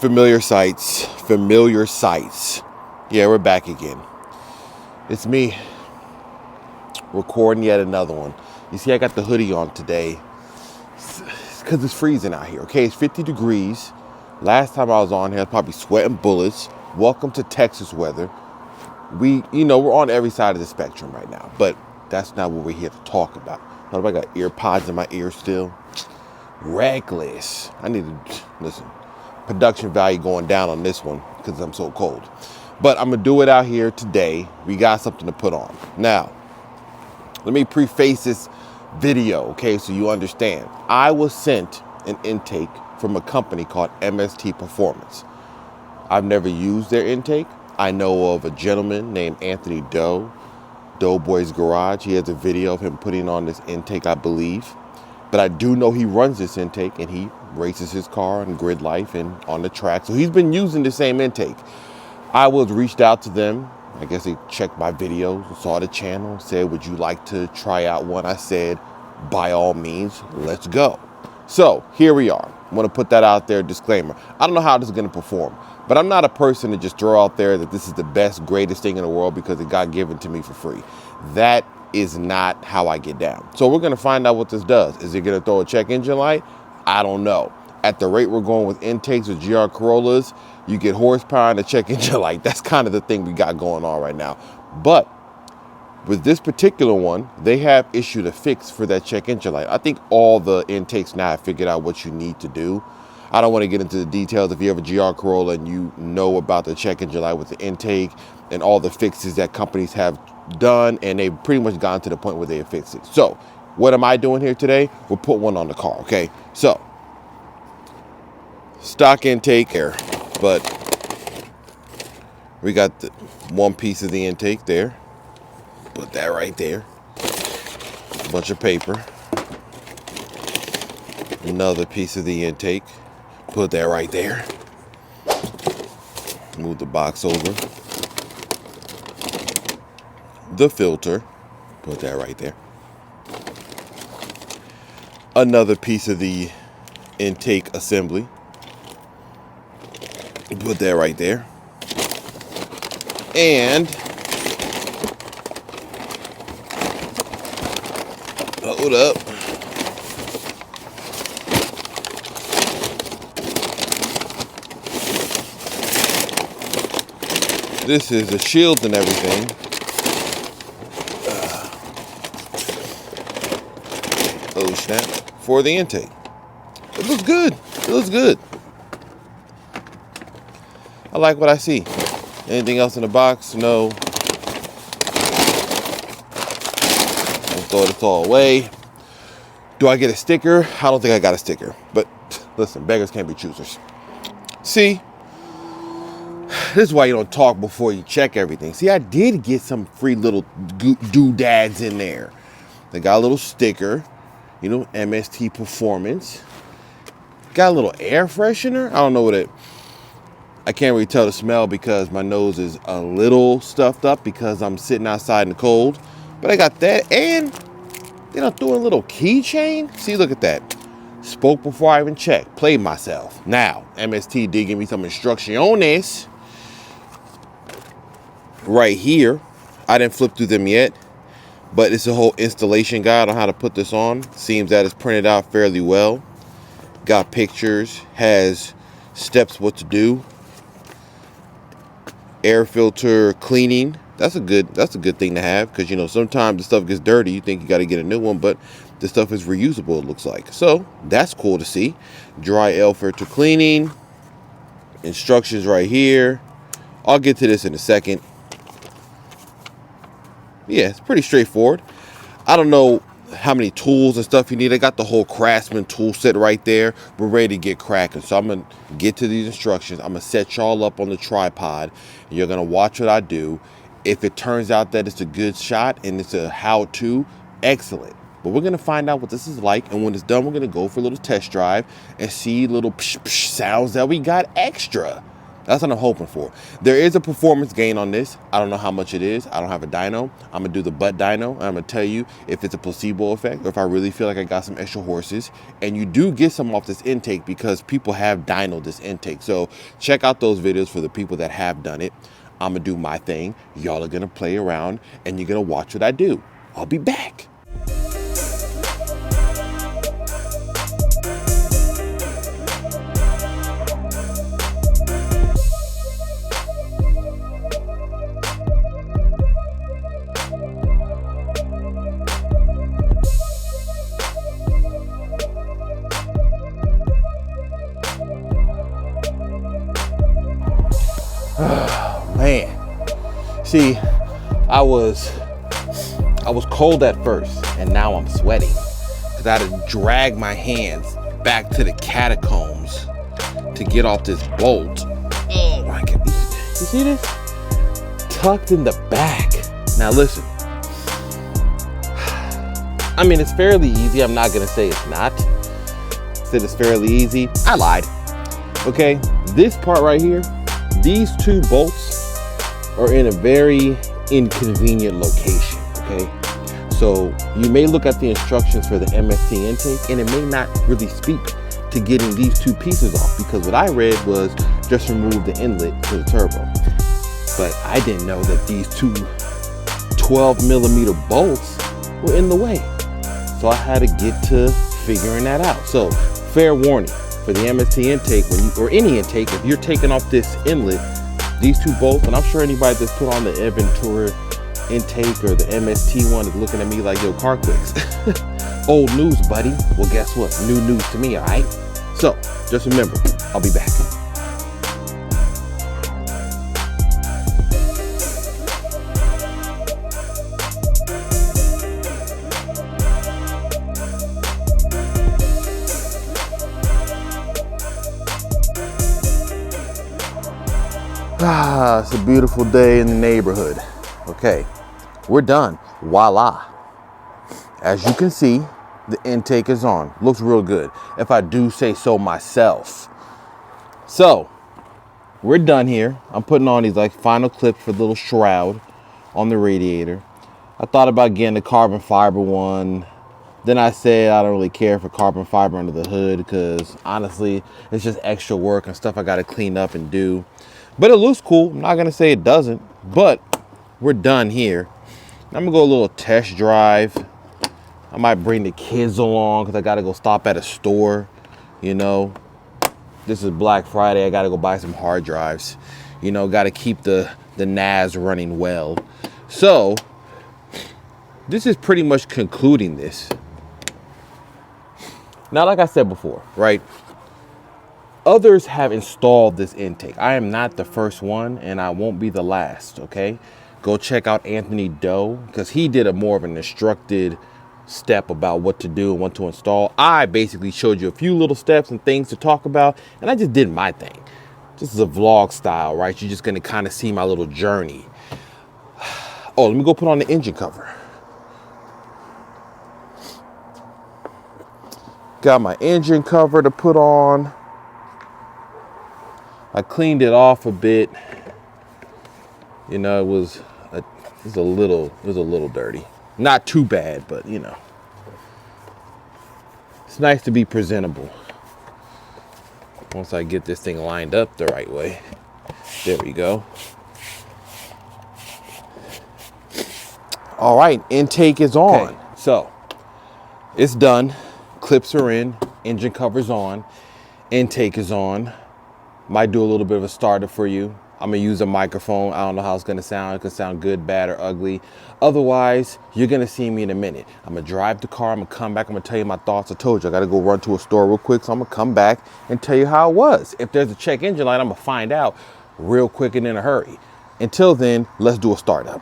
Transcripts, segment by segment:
Familiar sights, familiar sights. Yeah, we're back again. It's me recording yet another one. You see, I got the hoodie on today because it's freezing out here. Okay, it's 50 degrees. Last time I was on here, I was probably sweating bullets. Welcome to Texas weather. We're on every side of the spectrum right now, but that's not what we're here to talk about. What if I got ear pods in my ear still? Reckless. I need to listen. Production value going down on this one because I'm so cold. But I'm gonna do it out here today. We got something to put on. Now, let me preface this video, okay, so you understand. I was sent an intake from a company called MST Performance. I've never used their intake. I know of a gentleman named Anthony Doughboy's Garage. He has a video of him putting on this intake, I believe. But I do know he runs this intake and he races his car in grid life and on the track. So he's been using the same intake. I was reached out to them. I guess they checked my videos, saw the channel, said, would you like to try out one? I said, by all means, let's go. So here we are. I want to put that out there, disclaimer. I don't know how this is going to perform, but I'm not a person to just throw out there that this is the best, greatest thing in the world because it got given to me for free. That is not how I get down. So we're going to find out what this does. Is it going to throw a check engine light? I don't know. At the rate we're going with intakes with GR Corollas, you get horsepower and a check engine light. That's kind of the thing we got going on right now. But with this particular one, they have issued a fix for that check engine light. I think all the intakes now have figured out what you need to do. I don't want to get into the details. If you have a GR Corolla and you know about the check engine light with the intake and all the fixes that companies have done, and they've pretty much gotten to the point where they have fixed it. So what am I doing here today? We'll put one on the car, okay? So stock intake air, but we got the one piece of the intake there. Put that right there. A bunch of paper. Another piece of the intake. Put that right there. Move the box over. The filter. Put that right there. Another piece of the intake assembly. Put that right there. And hold up. This is the shields and everything. Oh snap. For the intake. It looks good. It looks good. I like what I see. Anything else in the box? No. I'll throw this all away. Do I get a sticker? I don't think I got a sticker. But listen, beggars can't be choosers. See? This is why you don't talk before you check everything. See, I did get some free little doodads in there. They got a little sticker, MST Performance. Got a little air freshener. I don't know what I can't really tell the smell because my nose is a little stuffed up because I'm sitting outside in the cold. But I got that, and then I'm doing a little keychain. See, look at that. Spoke before I even checked. Played myself. Now, MST did give me some instrucciones right here. I didn't flip through them yet, but it's a whole installation guide on how to put this on. Seems that it's printed out fairly well. Got pictures, has steps what to do. Air filter cleaning. That's a good thing to have because sometimes the stuff gets dirty. You think you got to get a new one, but the stuff is reusable, it looks like. So that's cool to see. Dry air filter cleaning. Instructions right here. I'll get to this in a second. Yeah, it's pretty straightforward. I don't know how many tools and stuff you need. I got the whole Craftsman tool set right there. We're ready to get cracking. So I'm going to get to these instructions. I'm going to set y'all up on the tripod. And you're going to watch what I do. If it turns out that it's a good shot and it's a how-to, excellent. But we're going to find out what this is like. And when it's done, we're going to go for a little test drive and see little psh, psh sounds that we got extra. That's what I'm hoping for. There is a performance gain on this. I don't know how much it is. I don't have a dyno. I'm gonna do the butt dyno. I'm gonna tell you if it's a placebo effect or if I really feel like I got some extra horses. And you do get some off this intake because people have dynoed this intake. So check out those videos for the people that have done it. I'm gonna do my thing. Y'all are gonna play around and you're gonna watch what I do. I'll be back. Man, see, I was cold at first and now I'm sweating because I had to drag my hands back to the catacombs to get off this bolt. Oh my God, you see this? Tucked in the back. Now listen, I mean, it's fairly easy. I'm not gonna say it's not. I said it's fairly easy. I lied. Okay, this part right here, these two bolts are in a very inconvenient location, okay? So you may look at the instructions for the MST intake and it may not really speak to getting these two pieces off because what I read was just remove the inlet to the turbo. But I didn't know that these two 12mm bolts were in the way. So I had to get to figuring that out. So fair warning for the MST intake, or any intake, if you're taking off this inlet, these two bolts, and I'm sure anybody that's put on the Aventura intake or the MST one is looking at me like, yo, CarQuicks. Old news, buddy. Well, guess what? New news to me, all right? So just remember, I'll be back. It's a beautiful day in the neighborhood. Okay, we're done. Voila. As you can see, the intake is on. Looks real good, if I do say so myself. So, we're done here. I'm putting on these like final clips for the little shroud on the radiator. I thought about getting the carbon fiber one. Then I said I don't really care for carbon fiber under the hood because honestly, it's just extra work and stuff I got to clean up and do. But it looks cool. I'm not gonna say it doesn't, but we're done here. I'm gonna go a little test drive. I might bring the kids along because I gotta go stop at a store, you know. This is Black Friday. I gotta go buy some hard drives. You know, gotta keep the NAS running well. So, this is pretty much concluding this. Now, like I said before, right? Others have installed this intake. I am not the first one and I won't be the last, okay? Go check out Anthony Doe because he did a more of an instructed step about what to do and what to install. I basically showed you a few little steps and things to talk about and I just did my thing. This is a vlog style, right? You're just gonna kind of see my little journey. Oh, let me go put on the engine cover. Got my engine cover to put on. I cleaned it off a bit. You know, it was a little dirty. Not too bad, but you know. It's nice to be presentable. Once I get this thing lined up the right way. There we go. All right, intake is on. Okay, so it's done. Clips are in, engine cover's on, intake is on. Might do a little bit of a starter for you. I'm gonna use a microphone. I don't know how it's gonna sound. It could sound good, bad, or ugly. Otherwise, you're gonna see me in a minute. I'm gonna drive the car, I'm gonna come back, I'm gonna tell you my thoughts. I told you, I gotta go run to a store real quick, so I'm gonna come back and tell you how it was. If there's a check engine light, I'm gonna find out real quick and in a hurry. Until then, let's do a startup.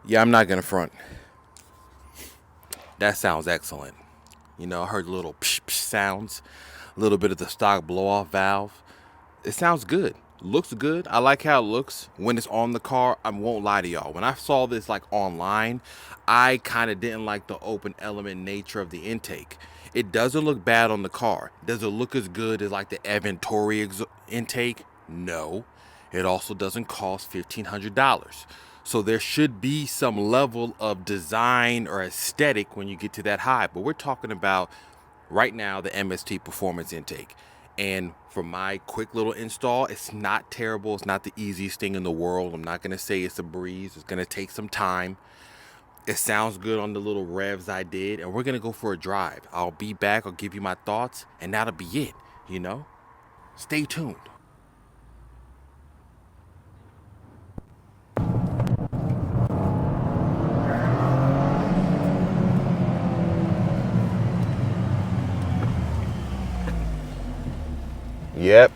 Yeah, I'm not gonna front. That sounds excellent. You know, I heard the little psh psh sounds, a little bit of the stock blow off valve. It sounds good. Looks good. I like how it looks when it's on the car. I won't lie to y'all. When I saw this like online, I kind of didn't like the open element nature of the intake. It doesn't look bad on the car. Does it look as good as like the Aventura intake? No. It also doesn't cost $1,500. So there should be some level of design or aesthetic when you get to that high. But we're talking about right now the MST Performance intake. And for my quick little install, it's not terrible. It's not the easiest thing in the world. I'm not going to say it's a breeze. It's going to take some time. It sounds good on the little revs I did. And we're going to go for a drive. I'll be back. I'll give you my thoughts. And that'll be it, you know? Stay tuned. Yep.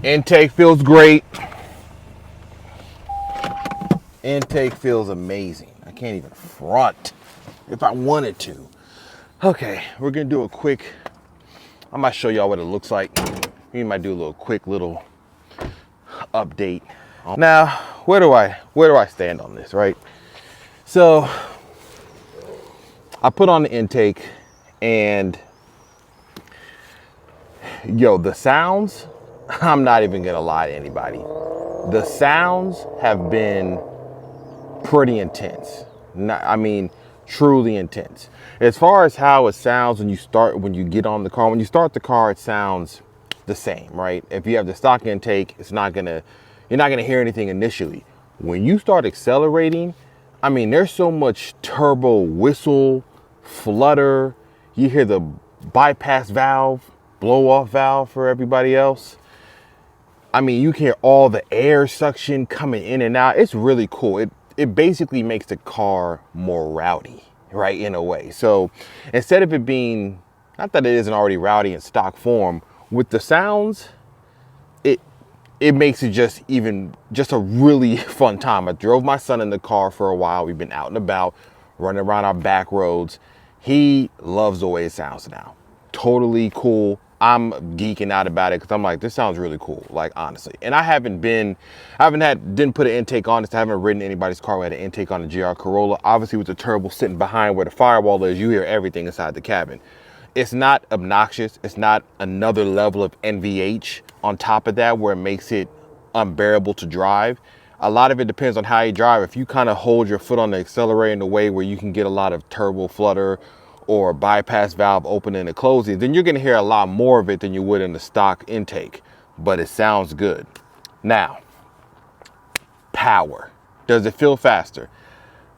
Intake feels great. Intake feels amazing. I can't even front if I wanted to. Okay, we're gonna do a quick, I might show y'all what it looks like. We might do a little quick little update. Now, where do I stand on this, right? So I put on the intake and yo, the sounds, I'm not even gonna lie to anybody. The sounds have been pretty intense. I mean, truly intense. As far as how it sounds when you get on the car, when you start the car, it sounds the same, right? If you have the stock intake, you're not gonna hear anything initially. When you start accelerating, I mean, there's so much turbo whistle, flutter. You hear the bypass valve, blow off valve for everybody else. I mean, you can hear all the air suction coming in and out. It's really cool. It basically makes the car more rowdy, right, in a way. So instead of it being, not that it isn't already rowdy in stock form, with the sounds, it makes it just a really fun time. I drove my son in the car for a while. We've been out and about, running around our back roads. He loves the way it sounds now. Totally cool. I'm geeking out about it because I'm like, this sounds really cool, like, honestly. And didn't put an intake on this. I haven't ridden anybody's car with an intake on the GR Corolla. Obviously, with the turbo sitting behind where the firewall is, you hear everything inside the cabin. It's not obnoxious. It's not another level of NVH on top of that where it makes it unbearable to drive. A lot of it depends on how you drive. If you kind of hold your foot on the accelerator in a way where you can get a lot of turbo flutter or bypass valve opening and closing, then you're gonna hear a lot more of it than you would in the stock intake, but it sounds good. Now, power. Does it feel faster?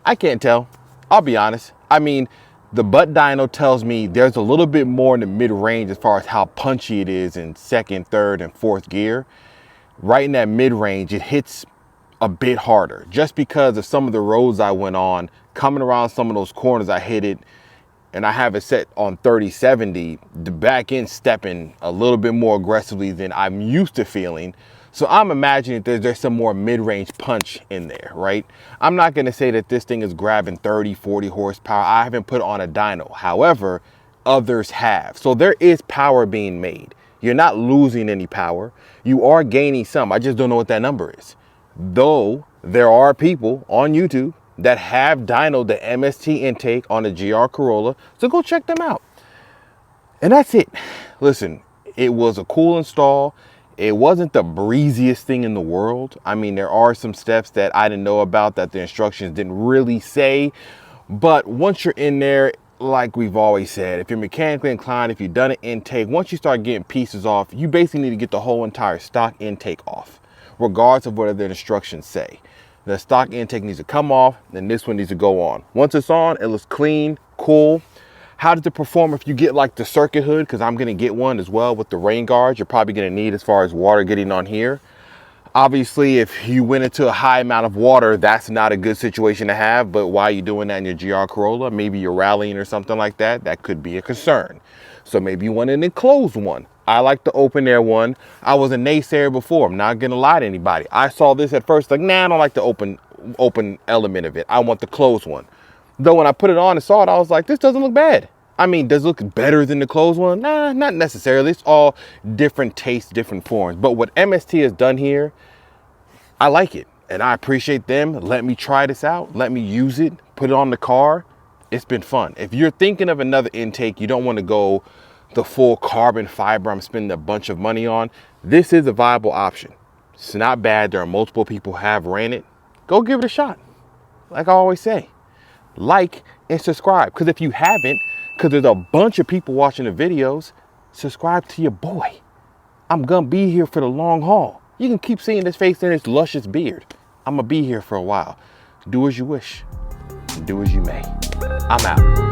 I can't tell. I'll be honest. I mean, the butt dyno tells me there's a little bit more in the mid-range as far as how punchy it is in second, third, and fourth gear. Right in that mid-range, it hits a bit harder just because of some of the roads I went on. Coming around some of those corners, I hit it, and I have it set on 30-70, the back end stepping a little bit more aggressively than I'm used to feeling. So I'm imagining there's some more mid-range punch in there, right? I'm not gonna say that this thing is grabbing 30, 40 horsepower. I haven't put on a dyno. However, others have. So there is power being made. You're not losing any power. You are gaining some. I just don't know what that number is. Though there are people on YouTube that have dynoed the MST intake on the GR Corolla. So go check them out. And that's it. Listen, it was a cool install. It wasn't the breeziest thing in the world. I mean, there are some steps that I didn't know about that the instructions didn't really say. But once you're in there, like we've always said, if you're mechanically inclined, if you've done an intake, once you start getting pieces off, you basically need to get the whole entire stock intake off, regardless of what the instructions say. The stock intake needs to come off, and this one needs to go on. Once it's on, it looks clean, cool. How does it perform if you get like the circuit hood? Because I'm gonna get one as well with the rain guards. You're probably gonna need as far as water getting on here. Obviously, if you went into a high amount of water, that's not a good situation to have. But while you're doing that in your GR Corolla, maybe you're rallying or something like that, that could be a concern. So maybe you want an enclosed one. I like the open air one. I was a naysayer before. I'm not gonna lie to anybody. I saw this at first, like, nah, I don't like the open element of it. I want the closed one. Though when I put it on and saw it, I was like, this doesn't look bad. I mean, does it look better than the closed one? Nah, not necessarily. It's all different tastes, different forms. But what MST has done here, I like it. And I appreciate them. Let me try this out. Let me use it. Put it on the car. It's been fun. If you're thinking of another intake, you don't want to go the full carbon fiber I'm spending a bunch of money on, this is a viable option. It's not bad. There are multiple people who have ran it. Go give it a shot. Like I always say, like and subscribe. Because if you haven't, because there's a bunch of people watching the videos, subscribe to your boy. I'm gonna be here for the long haul. You can keep seeing this face and this luscious beard. I'm gonna be here for a while. Do as you wish, do as you may. I'm out.